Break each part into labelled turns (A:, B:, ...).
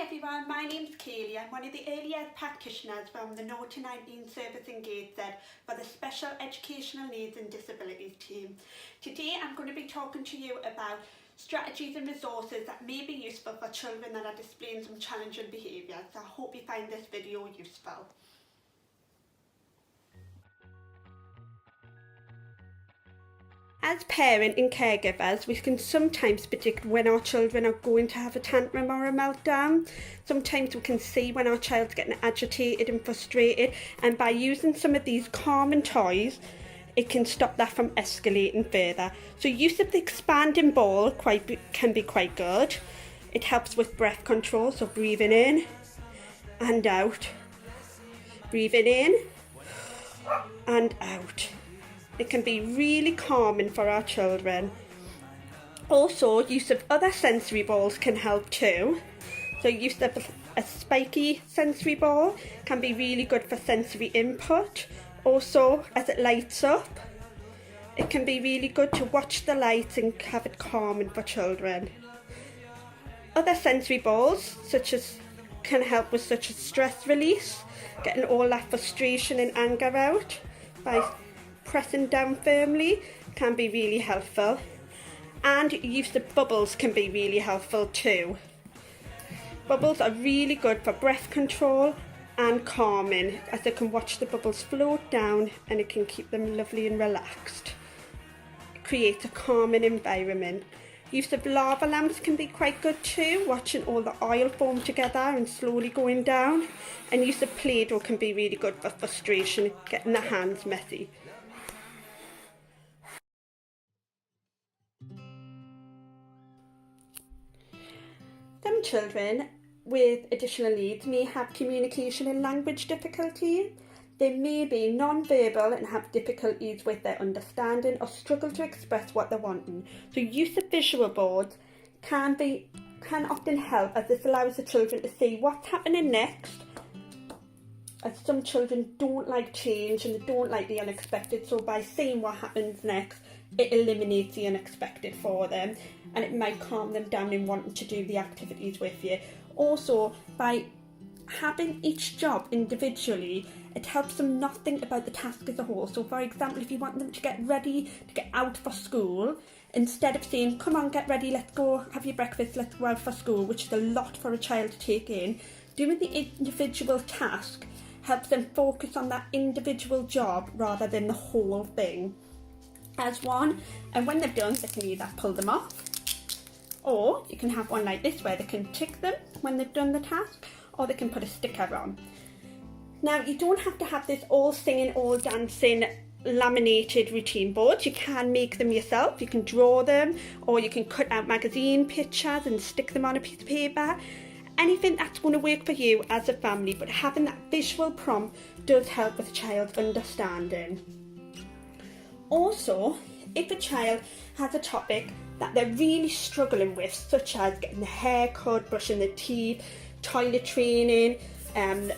A: everyone, my name's Kaylee. I'm one of the early ed practitioners from the 0 to 19 Service Engaged for the Special Educational Needs and Disabilities team. Today I'm going to be talking to you about strategies and resources that may be useful for children that are displaying some challenging behaviour. So I hope you find this video useful. As parents and caregivers, we can sometimes predict when our children are going to have a tantrum or a meltdown. Sometimes we can see when our child's getting agitated and frustrated, and by using some of these calming toys, it can stop that from escalating further. So use of the expanding ball can be quite good. It helps with breath control, so breathing in and out. Breathing in and out. It can be really calming for our children. Also, use of other sensory balls can help too. So use of a spiky sensory ball can be really good for sensory input. Also, as it lights up, it can be really good to watch the lights and have it calming for children. Other sensory balls can help with such as stress release, getting all that frustration and anger out by pressing down firmly can be really helpful, and use of bubbles can be really helpful too. Bubbles are really good for breath control and calming, as they can watch the bubbles float down and it can keep them lovely and relaxed. It creates a calming environment. Use of lava lamps can be quite good too, watching all the oil form together and slowly going down. And use of Play-Doh can be really good for frustration, getting the hands messy. Some children with additional needs may have communication and language difficulties. They may be non-verbal and have difficulties with their understanding or struggle to express what they're wanting. So use of visual boards can often help, as this allows the children to see what's happening next, as some children don't like change and they don't like the unexpected. So by seeing what happens next, it eliminates the unexpected for them, and it might calm them down in wanting to do the activities with you. Also, by having each job individually, it helps them not think about the task as a whole. So for example, if you want them to get ready to get out for school, instead of saying, come on, get ready, let's go have your breakfast, let's go out for school, which is a lot for a child to take in, doing the individual task helps them focus on that individual job rather than the whole thing as one. And when they're done, they can either pull them off, or you can have one like this where they can tick them when they've done the task, or they can put a sticker on. Now, you don't have to have this all singing, all dancing, laminated routine boards. You can make them yourself. You can draw them, or you can cut out magazine pictures and stick them on a piece of paper. Anything that's going to work for you as a family, but having that visual prompt does help with a child's understanding. Also, if a child has a topic that they're really struggling with, such as getting the hair cut, brushing their teeth, toilet training,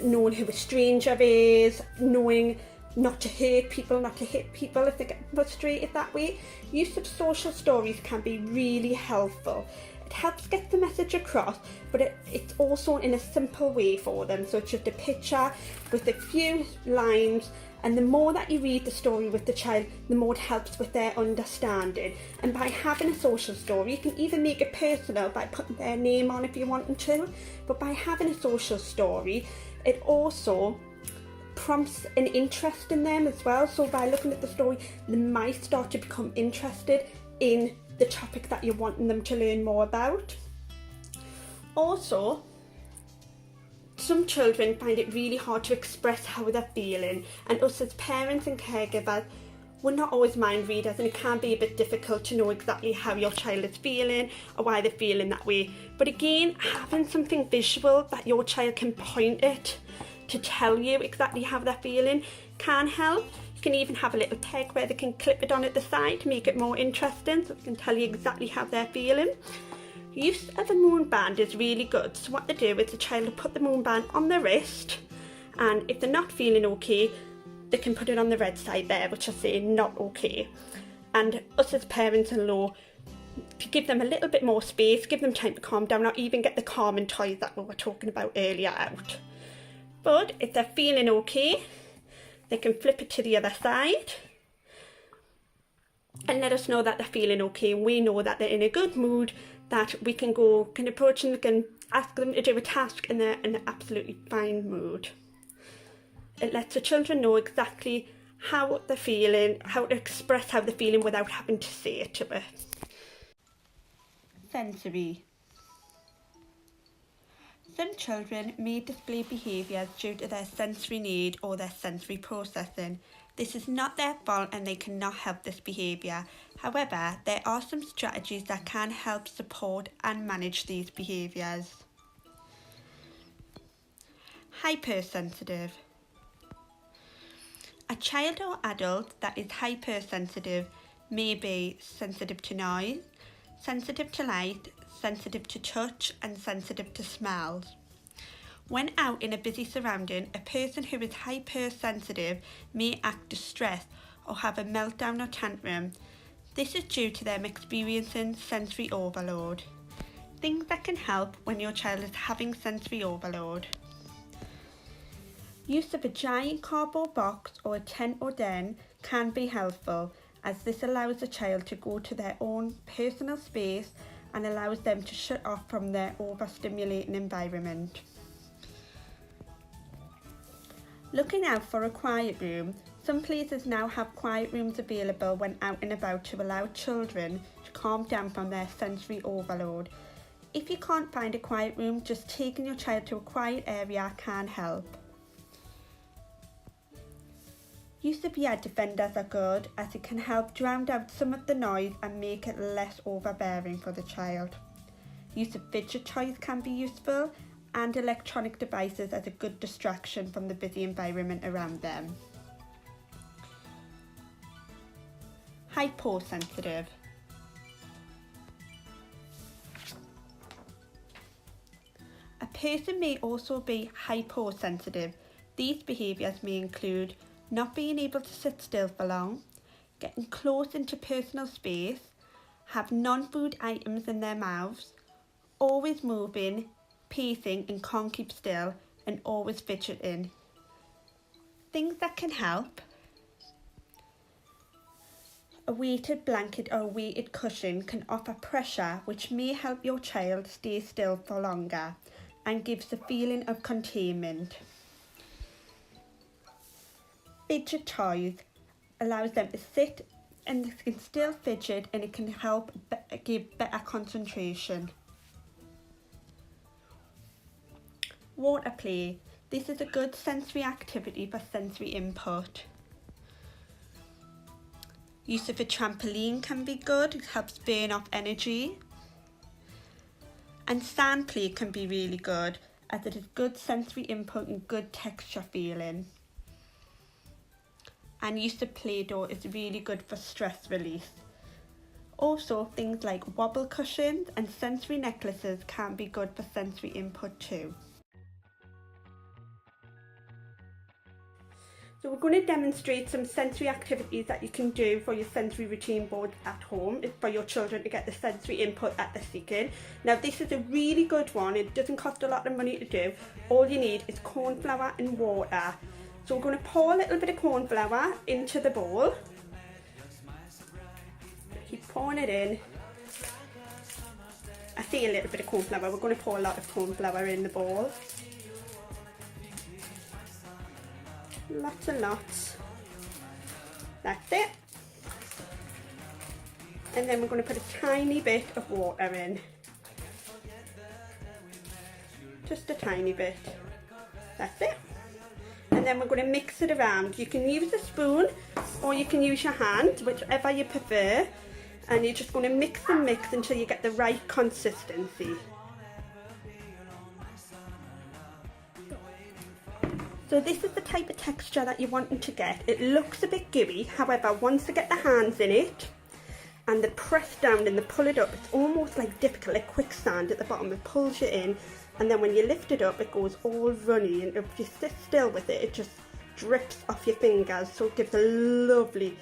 A: knowing who a stranger is, knowing not to hurt people, not to hit people if they get frustrated that way, use of social stories can be really helpful. It helps get the message across, but it's also in a simple way for them. So it's just a picture with a few lines, and the more that you read the story with the child, the more it helps with their understanding. And by having a social story, you can even make it personal by putting their name on if you want to, but by having a social story, it also prompts an interest in them as well. So by looking at the story, they might start to become interested in the topic that you're wanting them to learn more about. Also, some children find it really hard to express how they're feeling, and us as parents and caregivers, we're not always mind readers, and it can be a bit difficult to know exactly how your child is feeling or why they're feeling that way. But again, having something visual that your child can point at to tell you exactly how they're feeling can help. You can even have a little peg where they can clip it on at the side to make it more interesting, so they can tell you exactly how they're feeling. Use of a moon band is really good. So what they do is the child will put the moon band on their wrist, and if they're not feeling okay, they can put it on the red side there, which I say not okay. And us as parents-in-law to give them a little bit more space, give them time to calm down, or even get the calming toys that we were talking about earlier out. But if they're feeling okay, they can flip it to the other side and let us know that they're feeling okay, and we know that they're in a good mood, that we can approach and we can ask them to do a task and they're in an absolutely fine mood. It lets the children know exactly how they're feeling, how to express how they're feeling without having to say it to us. Sensory. Some children may display behaviours due to their sensory need or their sensory processing. This is not their fault and they cannot help this behaviour. However, there are some strategies that can help support and manage these behaviours. Hypersensitive. A child or adult that is hypersensitive may be sensitive to noise, sensitive to light, sensitive to touch and sensitive to smells. When out in a busy surrounding, a person who is hypersensitive may act distressed or have a meltdown or tantrum. This is due to them experiencing sensory overload. Things that can help when your child is having sensory overload. Use of a giant cardboard box or a tent or den can be helpful, as this allows the child to go to their own personal space and allows them to shut off from their overstimulating environment. Looking out for a quiet room. Some places now have quiet rooms available when out and about to allow children to calm down from their sensory overload. If you can't find a quiet room, just taking your child to a quiet area can help. Use of ear defenders are good, as it can help drown out some of the noise and make it less overbearing for the child. Use of fidget toys can be useful, and electronic devices as a good distraction from the busy environment around them. Hyposensitive. A person may also be hyposensitive. These behaviours may include not being able to sit still for long, getting close into personal space, have non-food items in their mouths, always moving, pacing and can't keep still, and always fidgeting. Things that can help: a weighted blanket or a weighted cushion can offer pressure, which may help your child stay still for longer and gives a feeling of containment. Fidget toys allows them to sit and they can still fidget, and it can help give better concentration. Water play. This is a good sensory activity for sensory input. Use of a trampoline can be good, it helps burn off energy. And sand play can be really good, as it is good sensory input and good texture feeling. And use of Play-Doh is really good for stress release. Also, things like wobble cushions and sensory necklaces can be good for sensory input too. So we're going to demonstrate some sensory activities that you can do for your sensory routine board at home for your children to get the sensory input that they're seeking. Now this is a really good one. It doesn't cost a lot of money to do. All you need is corn flour and water. So we're going to pour a little bit of corn flour into the bowl. Keep pouring it in. I say a little bit of corn flour. We're going to pour a lot of corn flour in the bowl. Lots and lots. That's it. And then we're going to put a tiny bit of water in. Just a tiny bit. That's it. And then we're going to mix it around. You can use a spoon or you can use your hand, whichever you prefer. And you're just going to mix and mix until you get the right consistency. So this is the type of texture that you're wanting to get. It looks a bit gooey, however, once they get their hands in it and they press down and they pull it up, it's almost like dipping like quicksand at the bottom. It pulls you in, and then when you lift it up, it goes all runny, and if you sit still with it, it just drips off your fingers, so it gives a lovely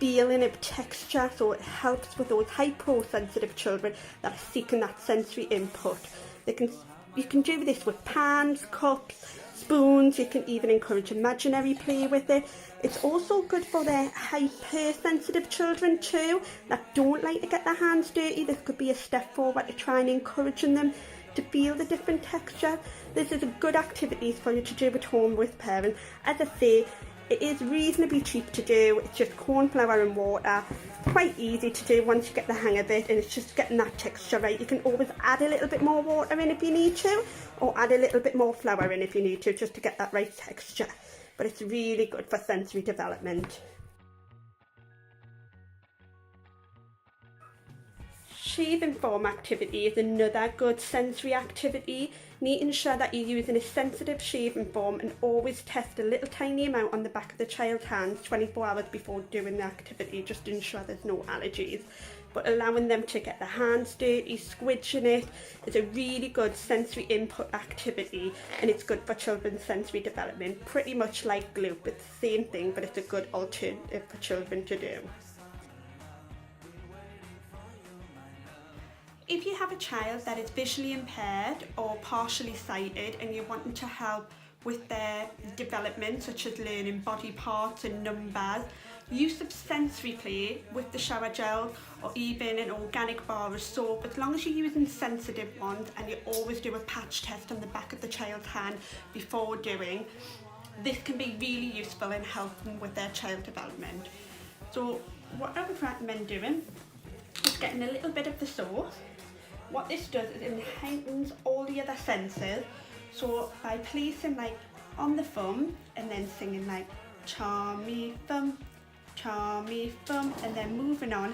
A: feeling of texture, so it helps with those hypersensitive children that are seeking that sensory input. You can do this with pans, cups, spoons. You can even encourage imaginary play with it. It's also good for their hypersensitive children too, that don't like to get their hands dirty. This could be a step forward to try and encouraging them to feel the different texture. This is a good activity for you to do at home with parents. As I say, it is reasonably cheap to do. It's just corn flour and water. Quite easy to do once you get the hang of it, and it's just getting that texture right. You can always add a little bit more water in if you need to, or add a little bit more flour in if you need to, just to get that right texture. But it's really good for sensory development. Shaving foam activity is another good sensory activity. Making sure that you're using a sensitive shaving foam, and always test a little tiny amount on the back of the child's hands 24 hours before doing the activity, just to ensure there's no allergies. But allowing them to get their hands dirty, squidging it, is a really good sensory input activity, and it's good for children's sensory development. Pretty much like glue, it's the same thing, but it's a good alternative for children to do. If you have a child that is visually impaired or partially sighted and you're wanting to help with their development, such as learning body parts and numbers, use of sensory play with the shower gel, or even an organic bar of soap, as long as you're using sensitive ones, and you always do a patch test on the back of the child's hand before doing. This can be really useful in helping with their child development. So what I would recommend doing is getting a little bit of the soap. What this does is it enhances all the other senses. So by placing like on the thumb and then singing like charmy thumb, and then moving on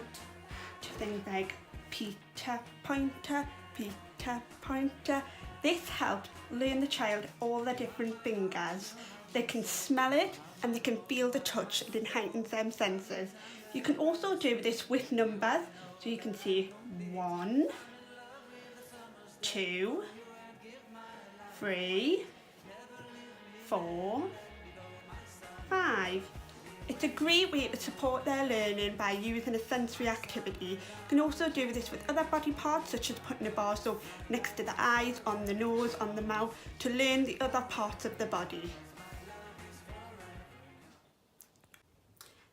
A: to things like Peter Pointer, Peter Pointer. This helps learn the child all the different fingers. They can smell it and they can feel the touch. It enhances their senses. You can also do this with numbers. So you can see 1, 2, 3, 4, 5. It's a great way to support their learning by using a sensory activity. You can also do this with other body parts, such as putting a bar soap next to the eyes, on the nose, on the mouth, to learn the other parts of the body.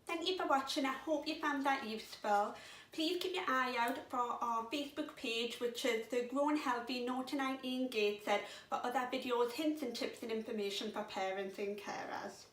A: Thank you for watching. I hope you found that useful. Please keep your eye out for our Facebook page, which is the Grown Healthy No to 19 Gateshead, for other videos, hints and tips and information for parents and carers.